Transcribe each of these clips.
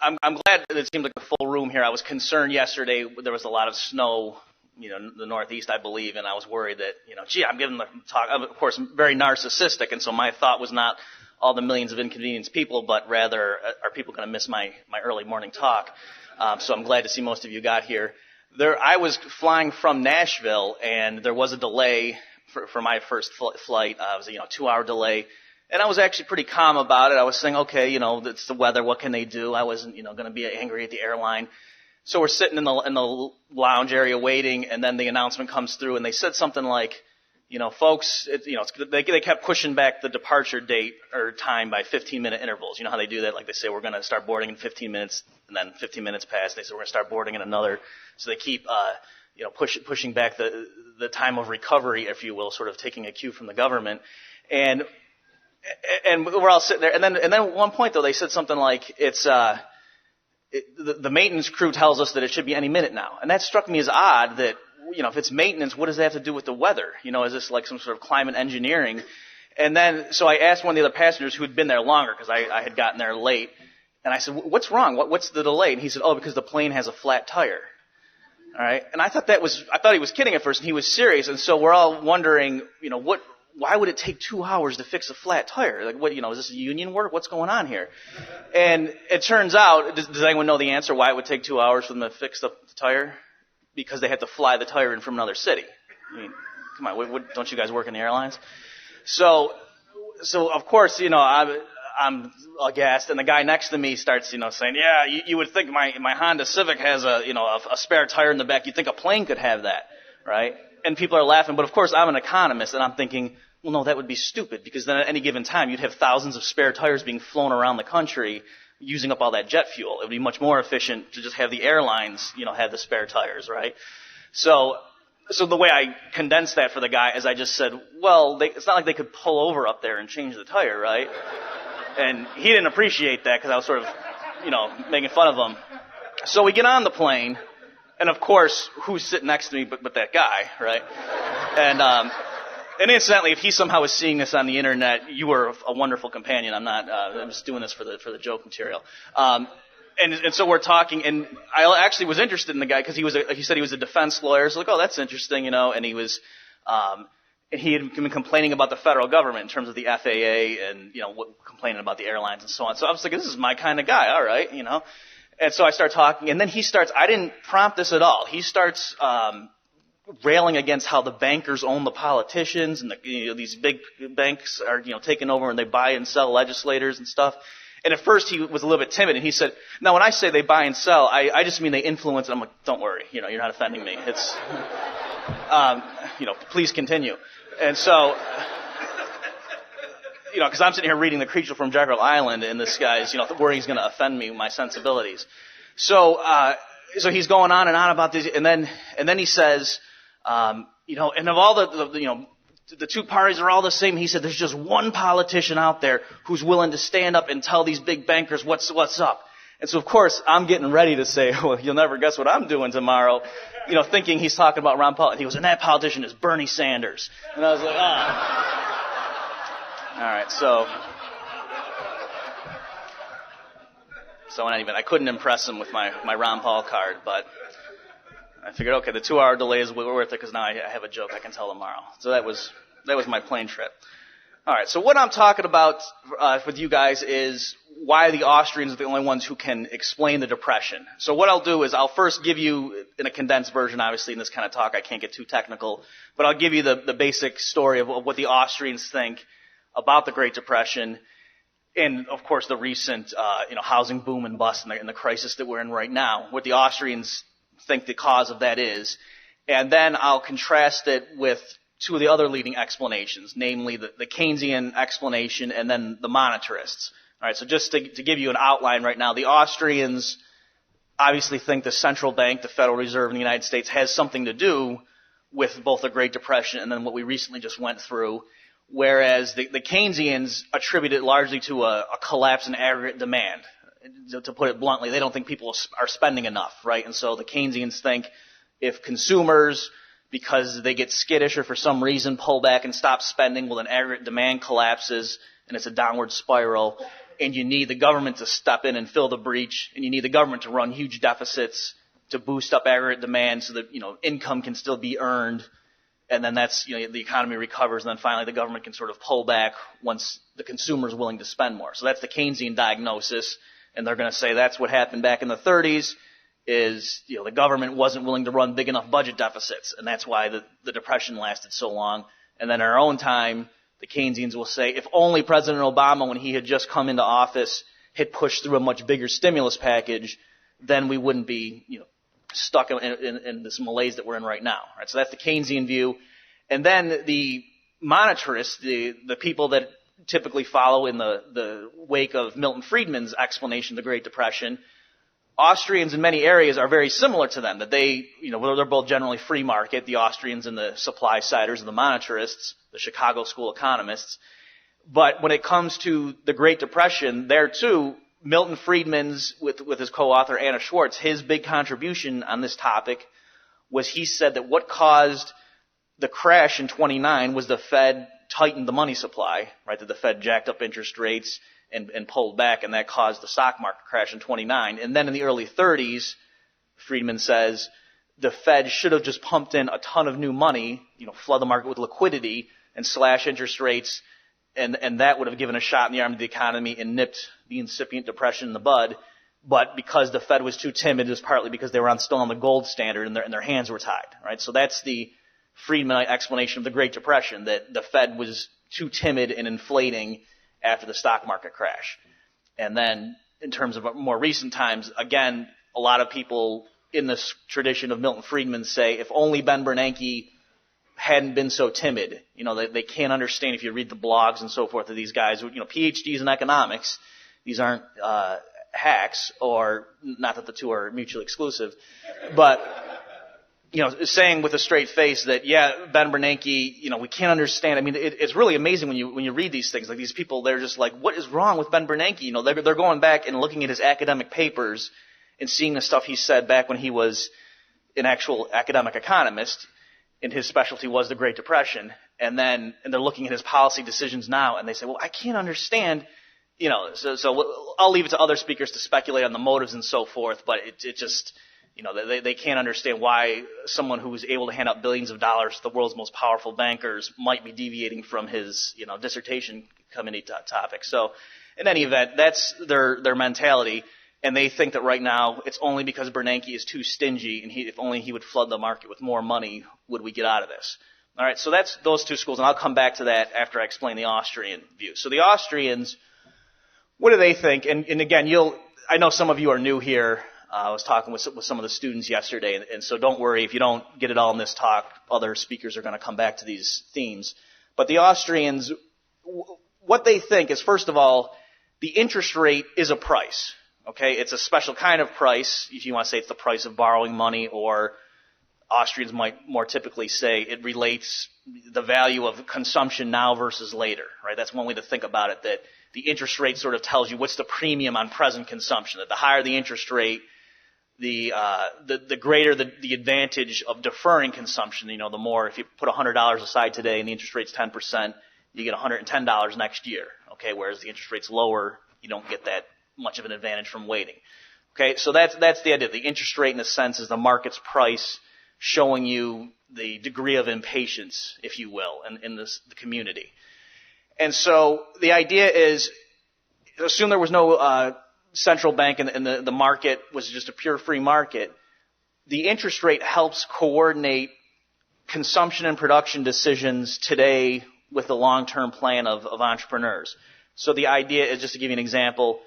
I'm glad that it seemed like a full room here. I was concerned yesterday. There was a lot of snow, the Northeast, I believe, and I was worried that, gee, I'm giving the talk. I'm, of course, very narcissistic, and so my thought was not all the millions of inconvenienced people, but rather, are people going to miss my early morning talk? So I'm glad to see most of you got here. I was flying from Nashville, and there was a delay for my first flight. It was a 2-hour delay. And I was actually pretty calm about it. I was saying, okay, it's the weather. What can they do? I wasn't, going to be angry at the airline. So we're sitting in the lounge area waiting, and then the announcement comes through, and they said something like, folks, they kept pushing back the departure date or time by 15-minute intervals. You know how they do that? Like they say, we're going to start boarding in 15 minutes, and then 15 minutes pass. They say, we're going to start boarding in another. So they keep, pushing back the time of recovery, if you will, sort of taking a cue from the government. And we're all sitting there, and then at one point though they said something like the maintenance crew tells us that it should be any minute now, and that struck me as odd. That if it's maintenance, what does that have to do with the weather? Is this like some sort of climate engineering? And then so I asked one of the other passengers who had been there longer because I had gotten there late, and I said, "What's wrong? What's the delay?" And he said, "Oh, because the plane has a flat tire." All right, and I thought he was kidding at first, and he was serious, and so we're all wondering, why would it take 2 hours to fix a flat tire? Like, what, is this union work? What's going on here? And it turns out, does anyone know the answer why it would take 2 hours for them to fix the tire? Because they had to fly the tire in from another city. I mean, come on, don't you guys work in the airlines? So of course, I'm aghast, and the guy next to me starts, saying, yeah, you would think my Honda Civic has a spare tire in the back. You'd think a plane could have that, right? And people are laughing, but of course I'm an economist, and I'm thinking, well, no, that would be stupid, because then at any given time you'd have thousands of spare tires being flown around the country using up all that jet fuel. It would be much more efficient to just have the airlines, have the spare tires, right? So the way I condensed that for the guy is I just said, well, it's not like they could pull over up there and change the tire, right? And he didn't appreciate that because I was sort of, making fun of him. So we get on the plane. And of course, who's sitting next to me but that guy, right? And incidentally, if he somehow is seeing this on the internet, you were a wonderful companion. I'm just doing this for the joke material. And so we're talking, and I actually was interested in the guy because he said he was a defense lawyer. So like, oh, that's interesting, and he was, and he had been complaining about the federal government in terms of the FAA and, complaining about the airlines and so on. So I was like, this is my kind of guy, all right, And so I start talking, and then he starts, I didn't prompt this at all. He starts railing against how the bankers own the politicians, and these big banks are, taking over, and they buy and sell legislators and stuff. And at first he was a little bit timid, and he said, now when I say they buy and sell, I just mean they influence. And I'm like, don't worry, you're not offending me. It's, please continue. And so, because I'm sitting here reading The Creature from Jekyll Island, and this guy's, worrying he's going to offend me, my sensibilities. So he's going on and on about this, and then he says, and of all the two parties are all the same. He said, there's just one politician out there who's willing to stand up and tell these big bankers what's up. And so, of course, I'm getting ready to say, well, you'll never guess what I'm doing tomorrow, thinking he's talking about Ron Paul. And he goes, and that politician is Bernie Sanders. And I was like, All right, so in any event, I couldn't impress him with my Ron Paul card, but I figured, okay, the 2-hour delay is worth it because now I have a joke I can tell tomorrow. So that was my plane trip. All right, so what I'm talking about with you guys is why the Austrians are the only ones who can explain the Depression. So what I'll do is I'll first give you, in a condensed version, obviously in this kind of talk I can't get too technical, but I'll give you the basic story of what the Austrians think about the Great Depression, and of course the recent housing boom and bust and the crisis that we're in right now, what the Austrians think the cause of that is, and then I'll contrast it with two of the other leading explanations, namely the Keynesian explanation and then the monetarists. All right, so just to give you an outline right now, the Austrians obviously think the central bank, the Federal Reserve in the United States, has something to do with both the Great Depression and then what we recently just went through, whereas the Keynesians attribute it largely to a collapse in aggregate demand. To put it bluntly, they don't think people are spending enough, right? And so the Keynesians think if consumers, because they get skittish or for some reason pull back and stop spending, well, then aggregate demand collapses and it's a downward spiral. and you need the government to step in and fill the breach, and you need the government to run huge deficits to boost up aggregate demand so that, income can still be earned, and then that's, the economy recovers, and then finally the government can sort of pull back once the consumer is willing to spend more. So that's the Keynesian diagnosis, and they're going to say that's what happened back in the 30s is, the government wasn't willing to run big enough budget deficits, and that's why the Depression lasted so long. And then in our own time, the Keynesians will say, if only President Obama, when he had just come into office, had pushed through a much bigger stimulus package, then we wouldn't be, stuck in this malaise that we're in right now. Right? So that's the Keynesian view. And then the monetarists, the people that typically follow in the wake of Milton Friedman's explanation of the Great Depression, Austrians in many areas are very similar to them, that they, they're both generally free market, the Austrians and the supply siders and the monetarists, the Chicago school economists. But when it comes to the Great Depression, there too, Milton Friedman's, with his co-author Anna Schwartz, his big contribution on this topic was he said that what caused the crash in 29 was the Fed tightened the money supply, right? That the Fed jacked up interest rates and pulled back, and that caused the stock market crash in 29. And then in the early 30s, Friedman says, the Fed should have just pumped in a ton of new money, flood the market with liquidity and slash interest rates, and that would have given a shot in the arm of the economy and nipped the incipient depression in the bud. But because the Fed was too timid, it was partly because they were still on the gold standard and their hands were tied, right? So that's the Friedman explanation of the Great Depression, that the Fed was too timid and inflating after the stock market crash. And then in terms of more recent times, again, a lot of people in this tradition of Milton Friedman say, if only Ben Bernanke hadn't been so timid, they can't understand, if you read the blogs and so forth of these guys, PhDs in economics, these aren't hacks, or not that the two are mutually exclusive, but saying with a straight face that, Ben Bernanke, we can't understand. I mean, it's really amazing when you read these things. Like, these people, they're just like, what is wrong with Ben Bernanke? They're going back and looking at his academic papers and seeing the stuff he said back when he was an actual academic economist, and his specialty was the Great Depression. And they're looking at his policy decisions now, and they say, well, I can't understand, so I'll leave it to other speakers to speculate on the motives and so forth, but it just, they can't understand why someone who was able to hand out billions of dollars to the world's most powerful bankers might be deviating from his, dissertation committee topic. So in any event, that's their mentality. And they think that right now it's only because Bernanke is too stingy, and if only he would flood the market with more money, would we get out of this. All right, so that's those two schools, and I'll come back to that after I explain the Austrian view. So the Austrians, what do they think? And again, I know some of you are new here. I was talking with some of the students yesterday, and so don't worry if you don't get it all in this talk. Other speakers are going to come back to these themes. But the Austrians, what they think is, first of all, the interest rate is a price. Okay, it's a special kind of price. If you want to say it's the price of borrowing money, or Austrians might more typically say it relates the value of consumption now versus later, right? That's one way to think about it, that the interest rate sort of tells you what's the premium on present consumption, that the higher the interest rate, the greater the advantage of deferring consumption. The more, if you put $100 aside today and the interest rate's 10%, you get $110 next year. Okay, whereas the interest rate's lower, you don't get that much of an advantage from waiting. Okay, so that's the idea. The interest rate, in a sense, is the market's price showing you the degree of impatience, if you will, in the community. And so the idea is, assume there was no central bank and the market was just a pure free market. The interest rate helps coordinate consumption and production decisions today with the long-term plan of entrepreneurs. So the idea is, just to give you an example,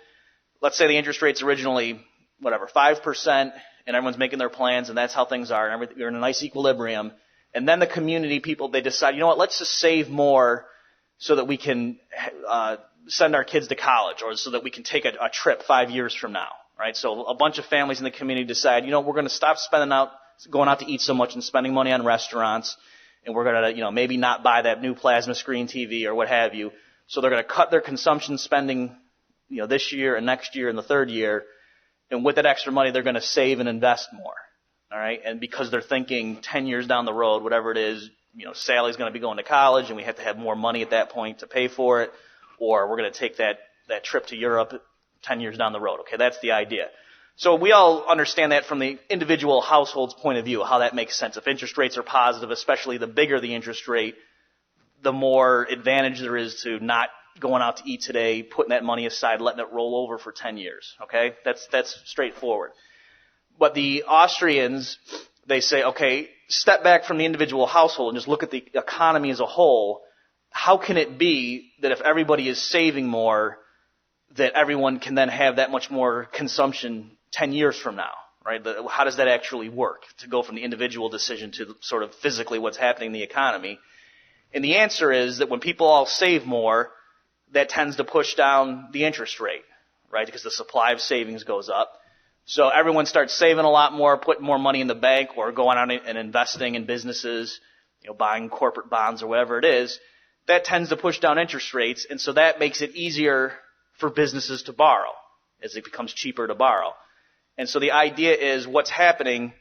let's say the interest rate's originally, 5%, and everyone's making their plans, and that's how things are, and you're in a nice equilibrium. And then the community people, they decide, let's just save more so that we can send our kids to college, or so that we can take a trip 5 years from now, right? So a bunch of families in the community decide, we're going to stop going out to eat so much and spending money on restaurants, and we're going to, maybe not buy that new plasma screen TV or what have you. So they're going to cut their consumption spending, this year and next year and the third year, and with that extra money, they're going to save and invest more, all right? And because they're thinking 10 years down the road, whatever it is, Sally's going to be going to college, and we have to have more money at that point to pay for it, or we're going to take that that trip to Europe 10 years down the road. Okay, that's the idea. So we all understand that from the individual household's point of view, how that makes sense. If interest rates are positive, especially the bigger the interest rate, the more advantage there is to not going out to eat today, putting that money aside, letting it roll over for 10 years. Okay, that's straightforward. But the Austrians, they say, okay, step back from the individual household and just look at the economy as a whole. How can it be that if everybody is saving more, that everyone can then have that much more consumption 10 years from now, right? How does that actually work to go from the individual decision to sort of physically what's happening in the economy? And the answer is that when people all save more, that tends to push down the interest rate, right? Because the supply of savings goes up. So everyone starts saving a lot more, putting more money in the bank or going out and investing in businesses, buying corporate bonds or whatever it is. That tends to push down interest rates. And so that makes it easier for businesses to borrow as it becomes cheaper to borrow. And so the idea is what's happening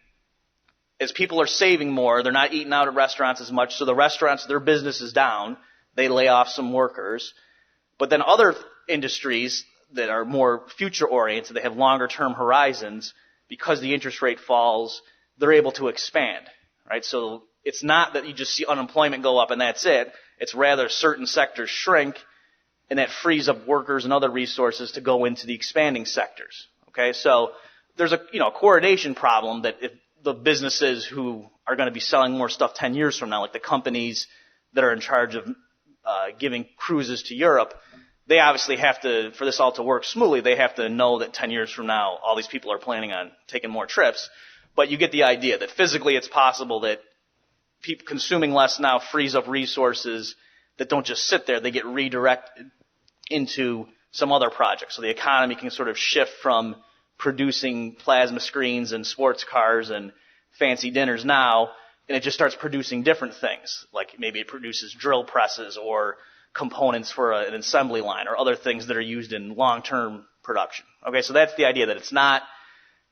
is people are saving more. They're not eating out at restaurants as much. So the restaurants, their business is down. They lay off some workers. But then other industries that are more future-oriented, they have longer-term horizons, because the interest rate falls, they're able to expand, right? So it's not that you just see unemployment go up and that's it. It's rather certain sectors shrink, and that frees up workers and other resources to go into the expanding sectors, okay? So there's a coordination problem that if the businesses who are going to be selling more stuff 10 years from now, like the companies that are in charge of giving cruises to Europe, they obviously have to, for this all to work smoothly, they have to know that 10 years from now, all these people are planning on taking more trips. But you get the idea that physically it's possible that people consuming less now frees up resources that don't just sit there. They get redirected into some other project. So the economy can sort of shift from producing plasma screens and sports cars and fancy dinners now, and it just starts producing different things. Like maybe it produces drill presses or components for an assembly line or other things that are used in long-term production. Okay, so that's the idea, that it's not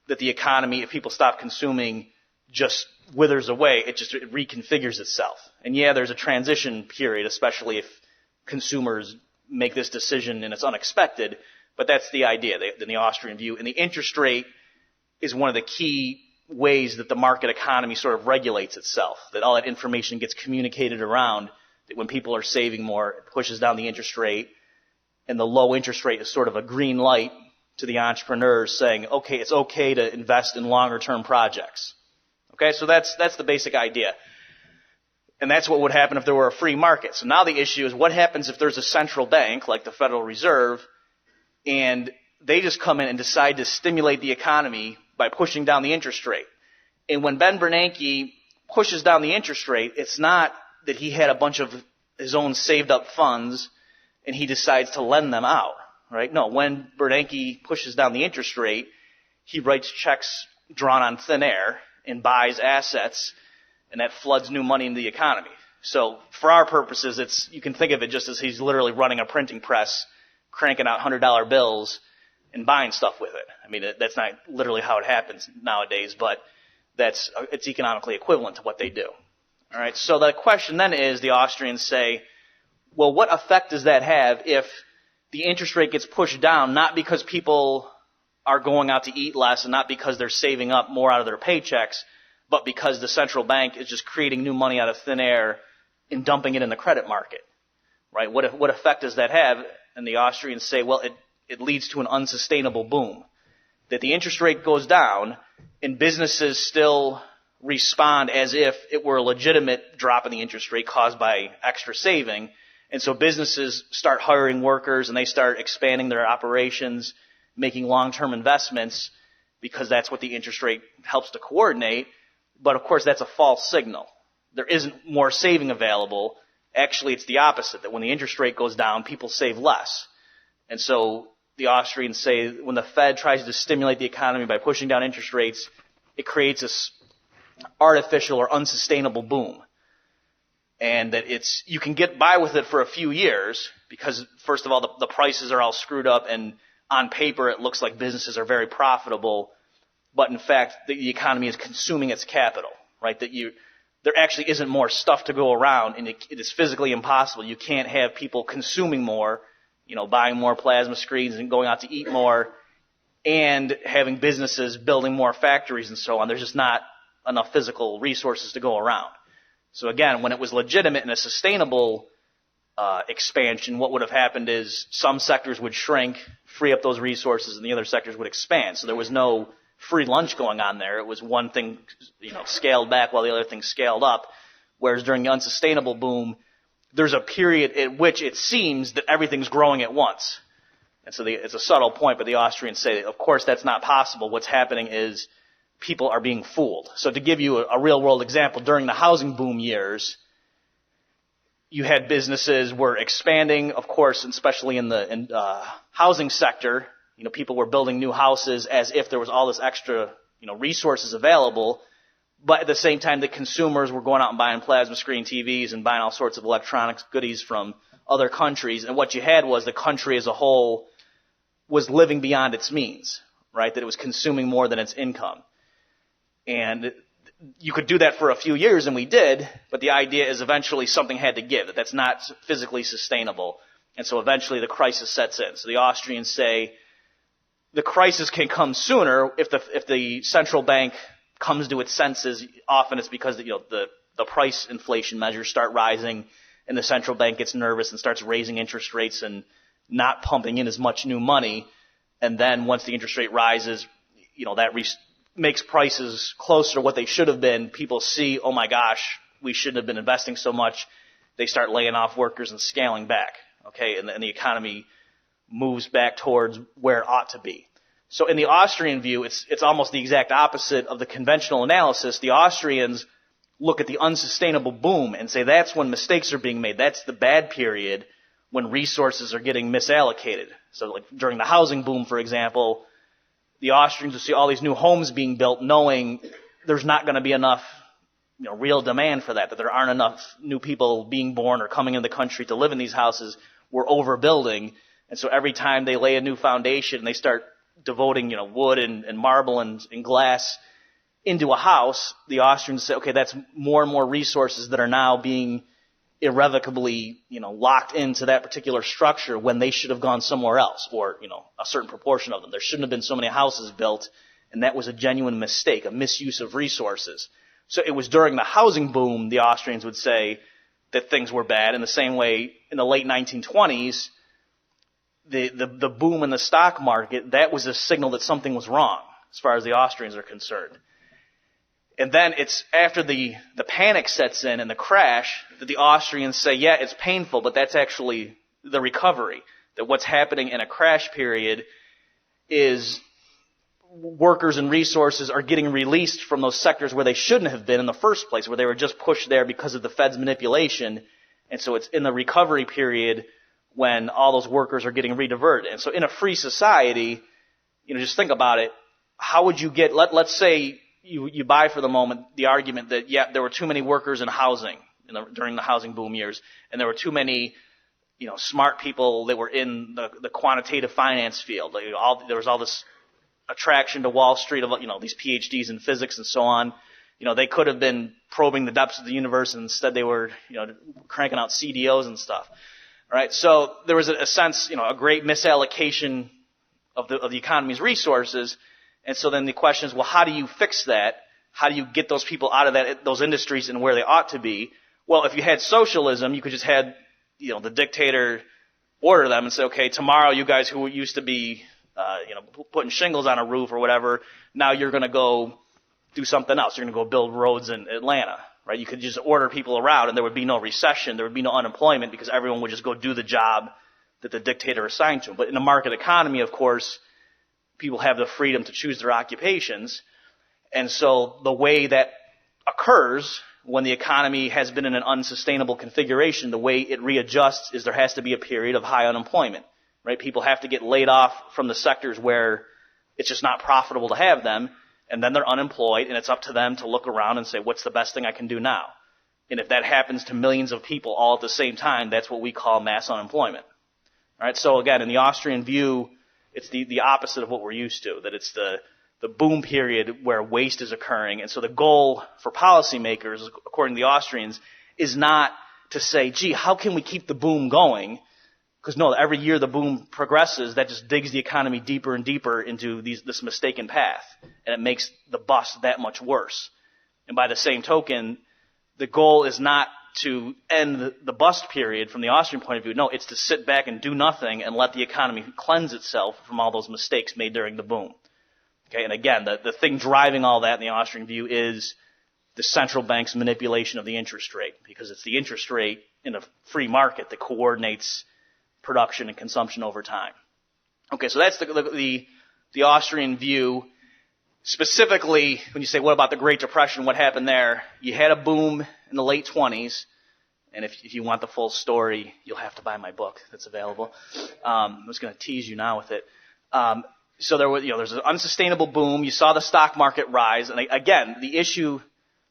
that the economy, if people stop consuming, just withers away. It just reconfigures itself. And yeah, there's a transition period, especially if consumers make this decision and it's unexpected, but that's the idea in the Austrian view. And the interest rate is one of the key ways that the market economy sort of regulates itself, that all that information gets communicated around, that when people are saving more, it pushes down the interest rate, and the low interest rate is sort of a green light to the entrepreneurs saying, okay, it's okay to invest in longer term projects. Okay, so that's the basic idea. And that's what would happen if there were a free market. So now the issue is what happens if there's a central bank like the Federal Reserve and they just come in and decide to stimulate the economy by pushing down the interest rate. And when Ben Bernanke pushes down the interest rate, it's not that he had a bunch of his own saved up funds and he decides to lend them out, right? No, when Bernanke pushes down the interest rate, he writes checks drawn on thin air and buys assets, and that floods new money into the economy. So for our purposes, you can think of it just as he's literally running a printing press, cranking out $100 bills and buying stuff with it. I mean, that's not literally how it happens nowadays, but it's economically equivalent to what they do. All right, so the question then is, the Austrians say, well, what effect does that have if the interest rate gets pushed down, not because people are going out to eat less and not because they're saving up more out of their paychecks, but because the central bank is just creating new money out of thin air and dumping it in the credit market, right? What effect does that have? And the Austrians say, well, it leads to an unsustainable boom, that the interest rate goes down and businesses still respond as if it were a legitimate drop in the interest rate caused by extra saving. And so businesses start hiring workers and they start expanding their operations, making long-term investments because that's what the interest rate helps to coordinate. But of course, that's a false signal. There isn't more saving available. Actually, it's the opposite, that when the interest rate goes down, people save less. And so the Austrians say when the Fed tries to stimulate the economy by pushing down interest rates, it creates this artificial or unsustainable boom. And that you can get by with it for a few years because, first of all, the prices are all screwed up and on paper it looks like businesses are very profitable, but in fact the economy is consuming its capital, right? That there actually isn't more stuff to go around and it is physically impossible. You can't have people consuming more buying more plasma screens and going out to eat more, and having businesses building more factories and so on. There's just not enough physical resources to go around. So again, when it was legitimate and a sustainable expansion, what would have happened is some sectors would shrink, free up those resources, and the other sectors would expand. So there was no free lunch going on there. It was one thing, scaled back while the other thing scaled up. Whereas during the unsustainable boom, there's a period at which it seems that everything's growing at once. And so it's a subtle point, but the Austrians say, of course, that's not possible. What's happening is people are being fooled. So to give you a real-world example, during the housing boom years, you had businesses were expanding, of course, especially in the housing sector. People were building new houses as if there was all this extra, resources available. But at the same time, the consumers were going out and buying plasma screen TVs and buying all sorts of electronics goodies from other countries. And what you had was the country as a whole was living beyond its means, right? That it was consuming more than its income. And you could do that for a few years, and we did, but the idea is eventually something had to give, that's not physically sustainable. And so eventually the crisis sets in. So the Austrians say the crisis can come sooner if the central bank comes to its senses. Often it's because the price inflation measures start rising, and the central bank gets nervous and starts raising interest rates and not pumping in as much new money. And then once the interest rate rises, that makes prices closer to what they should have been. People see, oh my gosh, we shouldn't have been investing so much. They start laying off workers and scaling back. Okay, and the economy moves back towards where it ought to be. So in the Austrian view, it's almost the exact opposite of the conventional analysis. The Austrians look at the unsustainable boom and say that's when mistakes are being made. That's the bad period when resources are getting misallocated. So like during the housing boom, for example, the Austrians will see all these new homes being built knowing there's not going to be enough real demand for that there aren't enough new people being born or coming into the country to live in these houses. We're overbuilding. And so every time they lay a new foundation and they start devoting wood and marble and glass into a house, the Austrians say, okay, that's more and more resources that are now being irrevocably locked into that particular structure when they should have gone somewhere else, or a certain proportion of them. There shouldn't have been so many houses built, and that was a genuine mistake, a misuse of resources. So it was during the housing boom, the Austrians would say, that things were bad. In the same way, in the late 1920s, the boom in the stock market, that was a signal that something was wrong as far as the Austrians are concerned. And then it's after the panic sets in and the crash that the Austrians say, yeah, it's painful, but that's actually the recovery. That what's happening in a crash period is workers and resources are getting released from those sectors where they shouldn't have been in the first place, where they were just pushed there because of the Fed's manipulation. And so it's in the recovery period when all those workers are getting rediverted. And so in a free society, just think about it. How would you get, let's say you buy for the moment the argument that, yeah, there were too many workers in housing during the housing boom years, and there were too many, smart people that were in the quantitative finance field. There was all this attraction to Wall Street of, these PhDs in physics and so on. They could have been probing the depths of the universe, and instead they were, cranking out CDOs and stuff. All right. So there was a sense, a great misallocation of the economy's resources. And so then the question is, well, how do you fix that? How do you get those people out of those industries and where they ought to be? Well, if you had socialism, you could just had, the dictator order them and say, okay, tomorrow you guys who used to be, putting shingles on a roof or whatever, now you're going to go do something else. You're going to go build roads in Atlanta, right? You could just order people around and there would be no recession. There would be no unemployment because everyone would just go do the job that the dictator assigned to them. But in a market economy, of course, people have the freedom to choose their occupations. And so the way that occurs when the economy has been in an unsustainable configuration, the way it readjusts is there has to be a period of high unemployment, right? People have to get laid off from the sectors where it's just not profitable to have them, and then they're unemployed, and it's up to them to look around and say, what's the best thing I can do now? And if that happens to millions of people all at the same time, that's what we call mass unemployment. All right, so again, in the Austrian view, it's the opposite of what we're used to, that it's the boom period where waste is occurring. And so the goal for policymakers, according to the Austrians, is not to say, gee, how can we keep the boom going? Because no, every year the boom progresses, that just digs the economy deeper and deeper into this mistaken path. And it makes the bust that much worse. And by the same token, the goal is not to end the bust period from the Austrian point of view. No, it's to sit back and do nothing and let the economy cleanse itself from all those mistakes made during the boom. Okay, and again, the thing driving all that in the Austrian view is the central bank's manipulation of the interest rate, because it's the interest rate in a free market that coordinates production and consumption over time. Okay, so that's the Austrian view. Specifically, when you say, what about the Great Depression, what happened there? You had a boom in the late 20s, and if you want the full story, you'll have to buy my book that's available. I'm just going to tease you now with it. So there's an unsustainable boom. You saw the stock market rise, and again, the issue,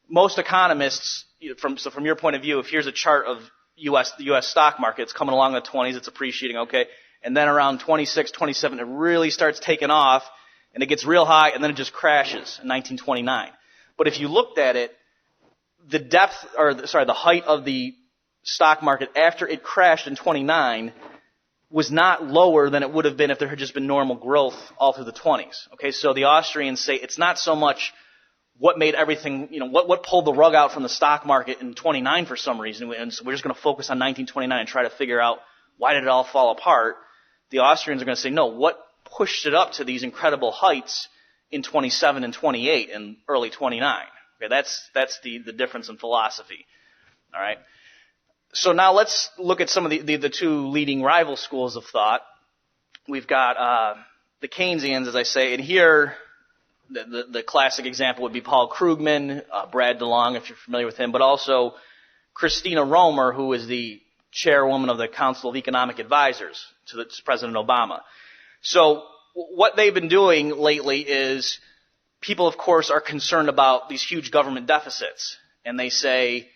most economists, from your point of view, if here's a chart of the U.S. stock market, it's coming along in the 20s, it's appreciating, okay, and then around 26, 27, it really starts taking off, and it gets real high, and then it just crashes in 1929. But if you looked at it, the height of the stock market after it crashed in 29 was not lower than it would have been if there had just been normal growth all through the 20s. Okay, so the Austrians say it's not so much what made everything, what pulled the rug out from the stock market in 29 for some reason, and so we're just going to focus on 1929 and try to figure out why did it all fall apart. The Austrians are going to say, no, what pushed it up to these incredible heights in 27 and 28 and early 29. Okay, that's the difference in philosophy. All right. So now let's look at some of the two leading rival schools of thought. We've got the Keynesians, as I say, and here the classic example would be Paul Krugman, Brad DeLong, if you're familiar with him, but also Christina Romer, who is the chairwoman of the Council of Economic Advisors to President Obama. So what they've been doing lately is people, of course, are concerned about these huge government deficits. And they say,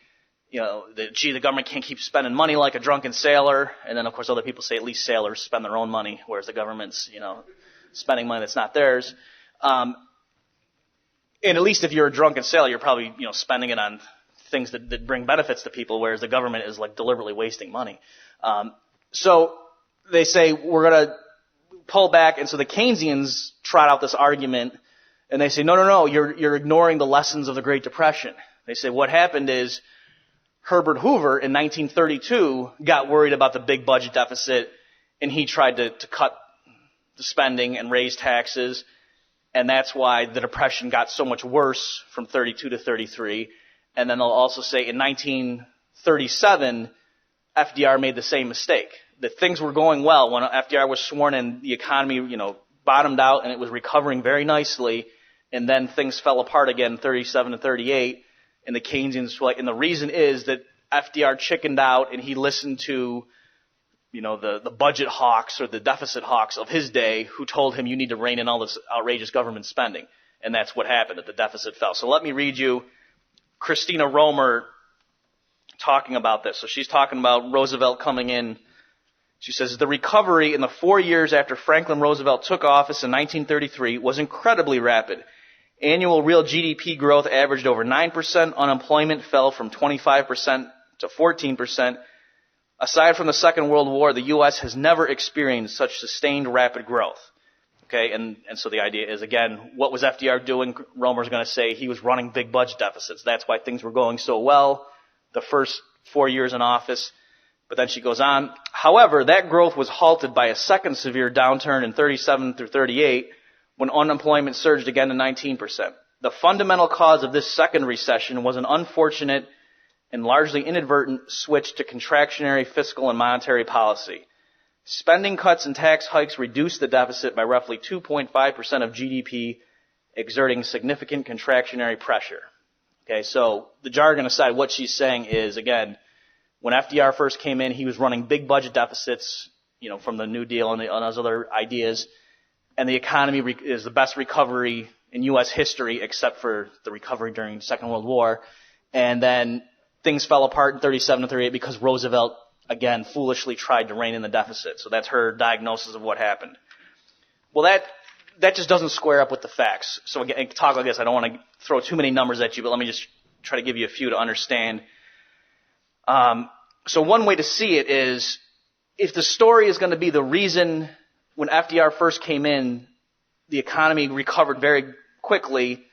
the government can't keep spending money like a drunken sailor. And then, of course, other people say at least sailors spend their own money, whereas the government's, spending money that's not theirs. And at least if you're a drunken sailor, you're probably, spending it on things that bring benefits to people, whereas the government is like deliberately wasting money. So they say we're going to pull back, and so the Keynesians trot out this argument, and they say, no, you're ignoring the lessons of the Great Depression. They say what happened is Herbert Hoover in 1932 got worried about the big budget deficit, and he tried to cut the spending and raise taxes, and that's why the Depression got so much worse from 32 to 33. And then they'll also say in 1937, FDR made the same mistake. That things were going well when FDR was sworn in, the economy, bottomed out and it was recovering very nicely, and then things fell apart again in 37 and 38, and the Keynesians were like, and the reason is that FDR chickened out and he listened to, the budget hawks or the deficit hawks of his day who told him you need to rein in all this outrageous government spending. And that's what happened, that the deficit fell. So let me read you Christina Romer talking about this. So she's talking about Roosevelt coming in. She says, the recovery in the 4 years after Franklin Roosevelt took office in 1933 was incredibly rapid. Annual real GDP growth averaged over 9%. Unemployment fell from 25% to 14%. Aside from the Second World War, the U.S. has never experienced such sustained rapid growth. Okay, and so the idea is, again, what was FDR doing? Romer's going to say he was running big budget deficits. That's why things were going so well the first 4 years in office. But then she goes on, however, that growth was halted by a second severe downturn in 37 through 38 when unemployment surged again to 19%. The fundamental cause of this second recession was an unfortunate and largely inadvertent switch to contractionary fiscal and monetary policy. Spending cuts and tax hikes reduced the deficit by roughly 2.5% of GDP, exerting significant contractionary pressure. Okay, so the jargon aside, what she's saying is, again, when FDR first came in, he was running big budget deficits, from the New Deal and those other ideas, and the economy is the best recovery in U.S. history, except for the recovery during the Second World War. And then things fell apart in 37 and 38 because Roosevelt, again, foolishly tried to rein in the deficit. So that's her diagnosis of what happened. Well, that just doesn't square up with the facts. So again, talk like this. I don't want to throw too many numbers at you, but let me just try to give you a few to understand. So one way to see it is if the story is going to be the reason when FDR first came in, the economy recovered very quickly,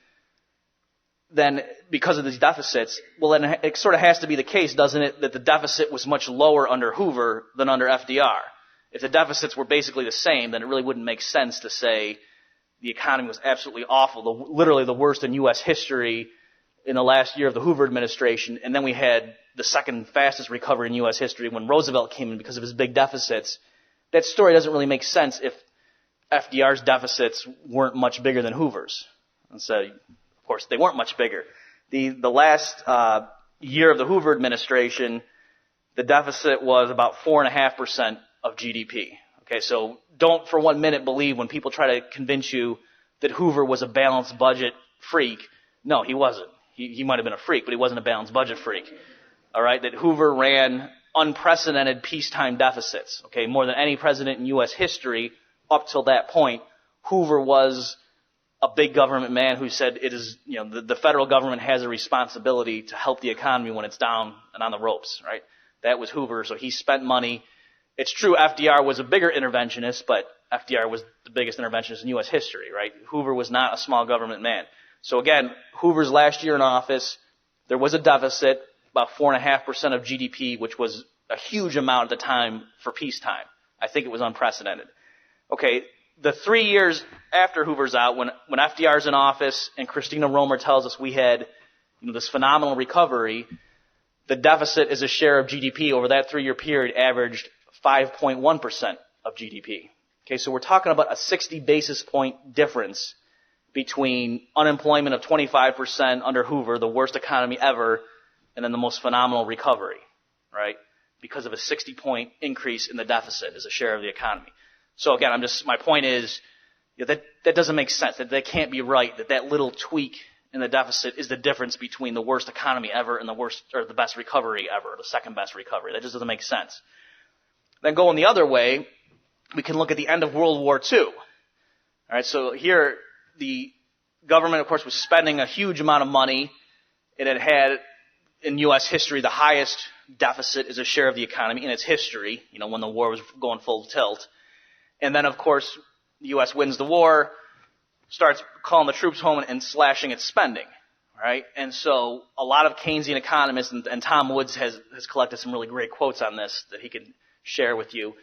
then because of these deficits, well, then it sort of has to be the case, doesn't it, that the deficit was much lower under Hoover than under FDR. If the deficits were basically the same, then it really wouldn't make sense to say the economy was absolutely awful, literally the worst in U.S. history in the last year of the Hoover administration, and then we had the second fastest recovery in U.S. history when Roosevelt came in because of his big deficits. That story doesn't really make sense if FDR's deficits weren't much bigger than Hoover's. And so, of course, they weren't much bigger. The last year of the Hoover administration, the deficit was about 4.5% of GDP. Okay, so don't for 1 minute believe when people try to convince you that Hoover was a balanced budget freak. No, he wasn't. He might have been a freak, but he wasn't a balanced budget freak. All right, that Hoover ran unprecedented peacetime deficits. Okay, more than any president in U.S. history up till that point. Hoover was a big government man who said it is, the federal government has a responsibility to help the economy when it's down and on the ropes, right? That was Hoover, so he spent money. It's true FDR was a bigger interventionist, but FDR was the biggest interventionist in U.S. history, right? Hoover was not a small government man. So again, Hoover's last year in office, there was a deficit, about 4.5% of GDP, which was a huge amount at the time for peacetime. I think it was unprecedented. Okay, the 3 years after Hoover's out, when FDR's in office and Christina Romer tells us we had this phenomenal recovery, the deficit as a share of GDP over that 3-year period averaged 5.1% of GDP. Okay, so we're talking about a 60 basis point difference between unemployment of 25% under Hoover, the worst economy ever, and then the most phenomenal recovery, right? Because of a 60-point increase in the deficit as a share of the economy. So again, my point is that doesn't make sense. That can't be right. That little tweak in the deficit is the difference between the worst economy ever and the best recovery ever, the second best recovery. That just doesn't make sense. Then going the other way, we can look at the end of World War II. All right, so here the government, of course, was spending a huge amount of money. It had in U.S. history the highest deficit as a share of the economy in its history, when the war was going full tilt. And then, of course, the U.S. wins the war, starts calling the troops home and slashing its spending, right? And so a lot of Keynesian economists, and Tom Woods has collected some really great quotes on this that he can share with you.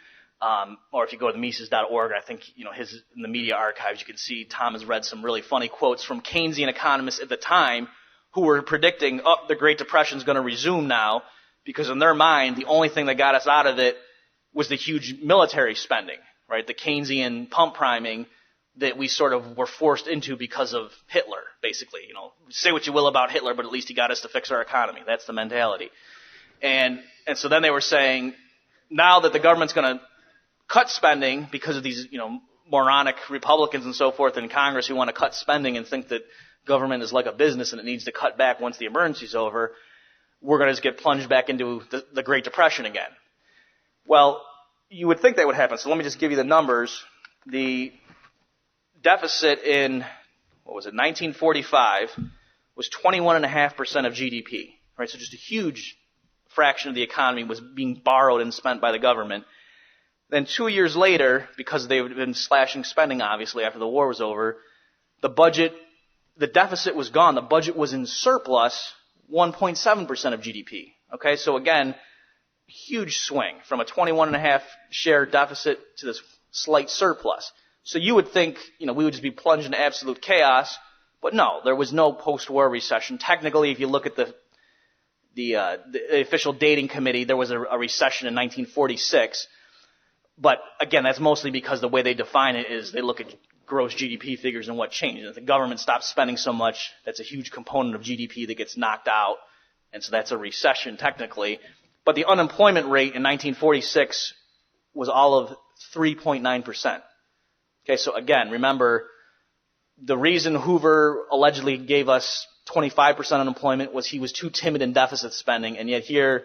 Or if you go to Mises.org, I think, in the media archives, you can see Tom has read some really funny quotes from Keynesian economists at the time who were predicting, the Great Depression is going to resume now, because in their mind, the only thing that got us out of it was the huge military spending, right? The Keynesian pump priming that we sort of were forced into because of Hitler, basically. Say what you will about Hitler, but at least he got us to fix our economy. That's the mentality. And so then they were saying, now that the government's going to cut spending because of these, moronic Republicans and so forth in Congress who want to cut spending and think that government is like a business and it needs to cut back once the emergency's over, we're going to just get plunged back into the Great Depression again. Well, you would think that would happen. So let me just give you the numbers. The deficit in, 1945 was 21.5% of GDP, right? So just a huge fraction of the economy was being borrowed and spent by the government. Then 2 years later, because they had been slashing spending, obviously, after the war was over, the deficit was gone. The budget was in surplus, 1.7% of GDP. Okay, so again, huge swing from a 21.5 share deficit to this slight surplus. So you would think, we would just be plunged into absolute chaos, but no, there was no post-war recession. Technically, if you look at the official dating committee, there was a recession in 1946. But again, that's mostly because the way they define it is they look at gross GDP figures and what changed. If the government stops spending so much, that's a huge component of GDP that gets knocked out. And so that's a recession technically. But the unemployment rate in 1946 was all of 3.9%. Okay, so again, remember, the reason Hoover allegedly gave us 25% unemployment was he was too timid in deficit spending. And yet here,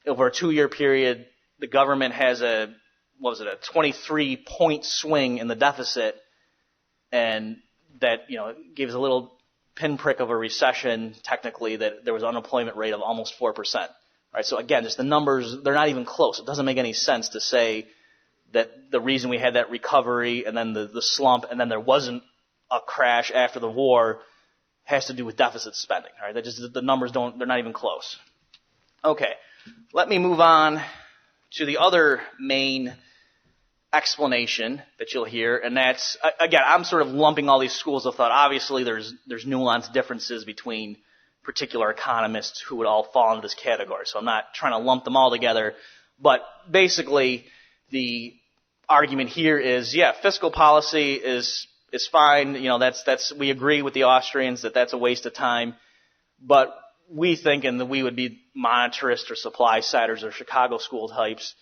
over a 2-year period, the government has a 23-point swing in the deficit, and that, gives a little pinprick of a recession, technically, that there was an unemployment rate of almost 4%, All right, so again, just the numbers, they're not even close. It doesn't make any sense to say that the reason we had that recovery and then the slump and then there wasn't a crash after the war has to do with deficit spending. All right, the numbers they're not even close. Okay, let me move on to the other main explanation that you'll hear, and that's, again, I'm sort of lumping all these schools of thought. Obviously, there's nuanced differences between particular economists who would all fall into this category, so I'm not trying to lump them all together, but basically, the argument here is, yeah, fiscal policy is fine. We agree with the Austrians that that's a waste of time, but we think, and we would be monetarists or supply-siders or Chicago school types,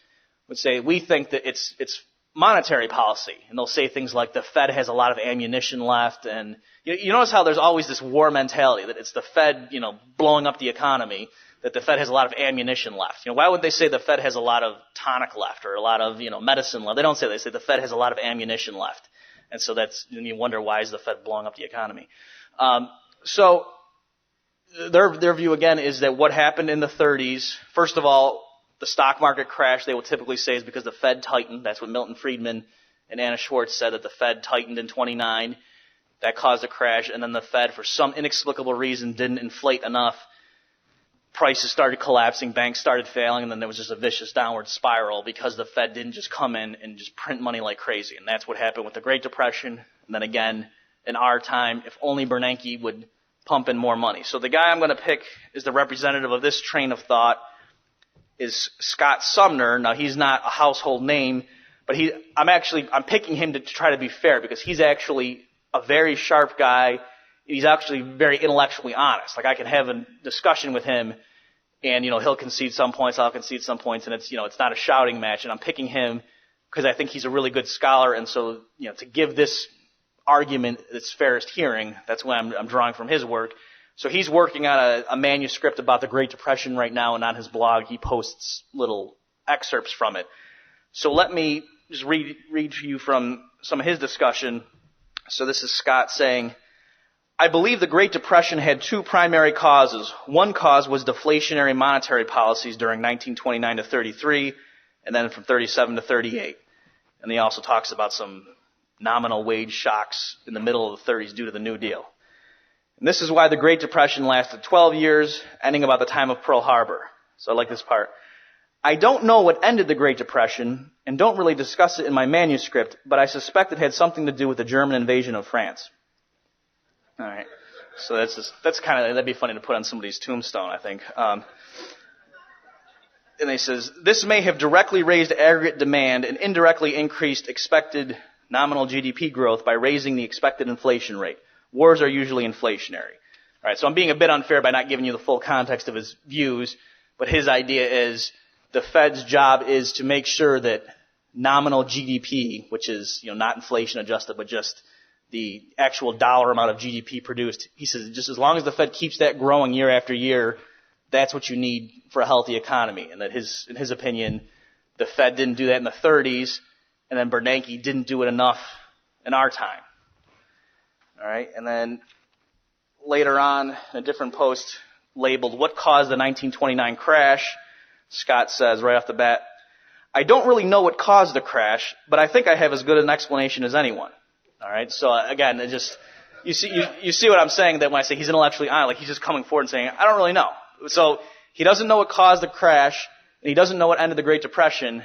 would say we think that it's monetary policy, and they'll say things like the Fed has a lot of ammunition left, and you notice how there's always this war mentality that it's the Fed, blowing up the economy, that the Fed has a lot of ammunition left. Why would they say the Fed has a lot of tonic left or a lot of medicine left? They don't say that. They say the Fed has a lot of ammunition left, and so and you wonder why is the Fed blowing up the economy. So their view again is that what happened in the 30s, first of all, the stock market crash, they will typically say, is because the Fed tightened. That's what Milton Friedman and Anna Schwartz said, that the Fed tightened in 29. That caused a crash, and then the Fed, for some inexplicable reason, didn't inflate enough. Prices started collapsing, banks started failing, and then there was just a vicious downward spiral because the Fed didn't just come in and just print money like crazy. And that's what happened with the Great Depression. And then again, in our time, if only Bernanke would pump in more money. So the guy I'm going to pick is the representative of this train of thought, is Scott Sumner. Now, he's not a household name, but I'm picking him to try to be fair because he's actually a very sharp guy. He's actually very intellectually honest. Like, I can have a discussion with him and, he'll concede some points, I'll concede some points, and it's not a shouting match. And I'm picking him because I think he's a really good scholar. And so, to give this argument its fairest hearing, that's why I'm drawing from his work. So he's working on a manuscript about the Great Depression right now, and on his blog he posts little excerpts from it. So let me just read to you from some of his discussion. So this is Scott saying, I believe the Great Depression had two primary causes. One cause was deflationary monetary policies during 1929 to 33, and then from 37 to 38. And he also talks about some nominal wage shocks in the middle of the 30s due to the New Deal. And this is why the Great Depression lasted 12 years, ending about the time of Pearl Harbor. So I like this part. I don't know what ended the Great Depression, and don't really discuss it in my manuscript, but I suspect it had something to do with the German invasion of France. All right. So that'd be funny to put on somebody's tombstone, I think. And he says, this may have directly raised aggregate demand and indirectly increased expected nominal GDP growth by raising the expected inflation rate. Wars are usually inflationary. All right, so I'm being a bit unfair by not giving you the full context of his views, but his idea is the Fed's job is to make sure that nominal GDP, which is not inflation adjusted, but just the actual dollar amount of GDP produced, he says just as long as the Fed keeps that growing year after year, that's what you need for a healthy economy. And that in his opinion, the Fed didn't do that in the 30s, and then Bernanke didn't do it enough in our time. All right, and then later on, in a different post labeled, What Caused the 1929 Crash? Scott says right off the bat, I don't really know what caused the crash, but I think I have as good an explanation as anyone. All right, so again, you see what I'm saying, that when I say he's intellectually honest, like he's just coming forward and saying, I don't really know. So he doesn't know what caused the crash, and he doesn't know what ended the Great Depression,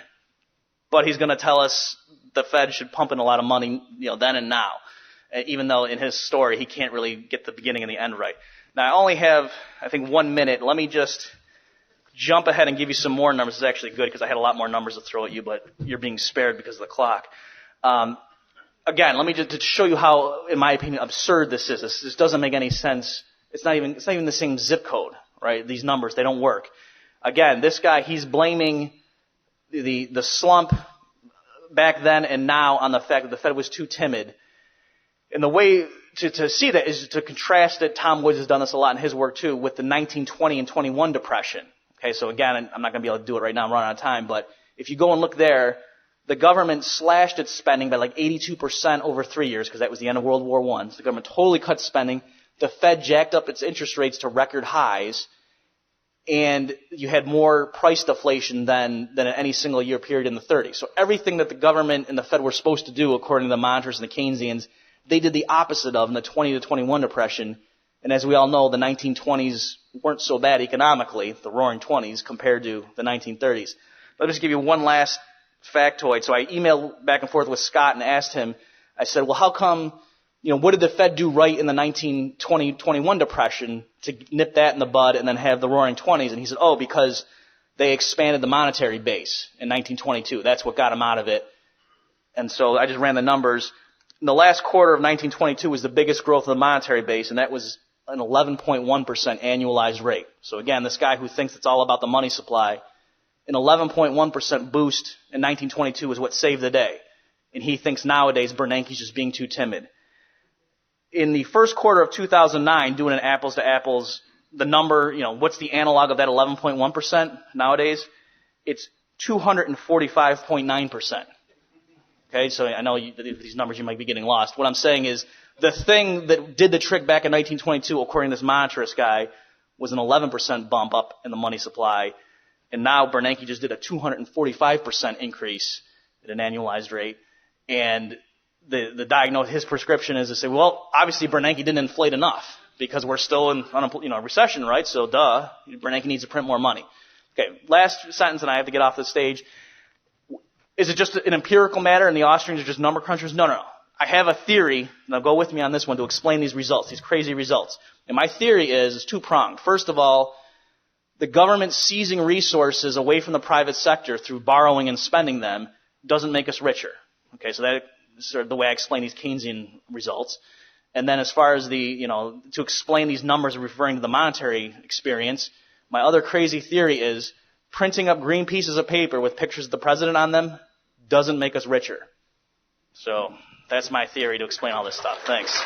but he's going to tell us the Fed should pump in a lot of money, then and now. Even though in his story he can't really get the beginning and the end right. Now I only have, I think, 1 minute. Let me just jump ahead and give you some more numbers. This is actually good because I had a lot more numbers to throw at you, but you're being spared because of the clock. Again, let me just show you how, in my opinion, absurd this is. This doesn't make any sense. It's not even the same zip code, right? These numbers, they don't work. Again, this guy, he's blaming the slump back then and now on the fact that the Fed was too timid. And the way to see that is to contrast it. Tom Woods has done this a lot in his work too, with the 1920 and 21 depression. Okay, so again, I'm not going to be able to do it right now. I'm running out of time. But if you go and look there, the government slashed its spending by like 82% over 3 years because that was the end of World War I. So the government totally cut spending. The Fed jacked up its interest rates to record highs. and you had more price deflation than in any single year period in the 30s. So everything that the government and the Fed were supposed to do, according to the monitors and the Keynesians, they did the opposite of in the 20 to 21 depression. And as we all know, the 1920s weren't so bad economically, the roaring 20s, compared to the 1930s. I'll just give you one last factoid. So I emailed back and forth with Scott and asked him, I said, well, how come, what did the Fed do right in the 1920-21 depression to nip that in the bud and then have the roaring 20s? And he said, oh, because they expanded the monetary base in 1922. That's what got them out of it. And so I just ran the numbers. In the last quarter of 1922 was the biggest growth of the monetary base, and that was an 11.1% annualized rate. So again, this guy who thinks it's all about the money supply, an 11.1% boost in 1922 is what saved the day. And he thinks nowadays Bernanke's just being too timid. In the first quarter of 2009, doing an apples to apples, the number, what's the analog of that 11.1% nowadays? It's 245.9%. Okay, so I know these numbers you might be getting lost. What I'm saying is the thing that did the trick back in 1922, according to this monetarist guy, was an 11% bump up in the money supply. And now Bernanke just did a 245% increase at an annualized rate. And the diagnosis, his prescription is to say, well, obviously Bernanke didn't inflate enough because we're still in recession, right? So Bernanke needs to print more money. Okay, last sentence, and I have to get off the stage. Is it just an empirical matter and the Austrians are just number crunchers? No. I have a theory, and now go with me on this one to explain these results, these crazy results. And my theory is two-pronged. First of all, the government seizing resources away from the private sector through borrowing and spending them doesn't make us richer. Okay, so that's sort of the way I explain these Keynesian results. And then as far as to explain these numbers referring to the monetary experience, my other crazy theory is printing up green pieces of paper with pictures of the president on them doesn't make us richer. So that's my theory to explain all this stuff. Thanks.